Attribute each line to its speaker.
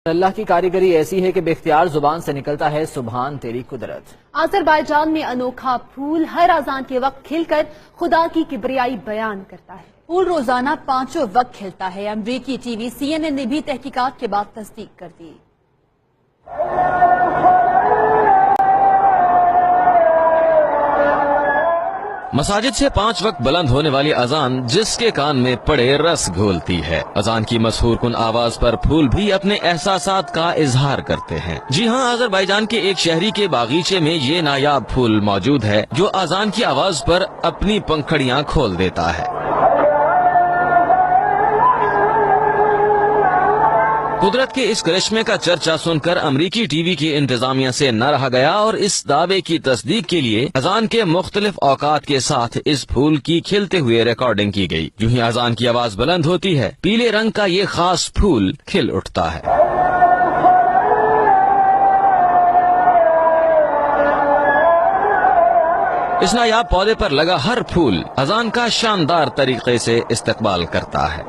Speaker 1: اللہ کی کاریگری ایسی ہے کہ بے اختیار زبان سے نکلتا ہے سبحان تیری قدرت۔
Speaker 2: آذربائیجان میں انوکھا پھول ہر اذان کے وقت کھل کر خدا کی کبریائی بیان کرتا ہے۔ پھول روزانہ 5 وقت کھلتا ہے۔ امریکی ٹی وی CNN نے بھی تحقیقات کے بعد تصدیق کر دی۔
Speaker 3: مساجد سے 5 وقت بلند ہونے والی اذان جس کے کان میں پڑے رس گھولتی ہے۔ اذان کی مسحور کن آواز پر پھول بھی اپنے احساسات کا اظہار کرتے ہیں۔ جی ہاں، آذربائیجان کے ایک شہری کے باغیچے میں یہ نایاب پھول موجود ہے جو اذان کی آواز پر اپنی پنکھڑیاں کھول دیتا ہے۔ قدرت کے اس کرشمے کا چرچا سن کر امریکی ٹی وی کی انتظامیہ سے نہ رہا گیا اور اس دعوے کی تصدیق کے لیے اذان کے مختلف اوقات کے ساتھ اس پھول کی کھلتے ہوئے ریکارڈنگ کی گئی۔ جو ہی اذان کی آواز بلند ہوتی ہے، پیلے رنگ کا یہ خاص پھول کھل اٹھتا ہے۔ اس نایاب پودے پر لگا ہر پھول اذان کا شاندار طریقے سے استقبال کرتا ہے۔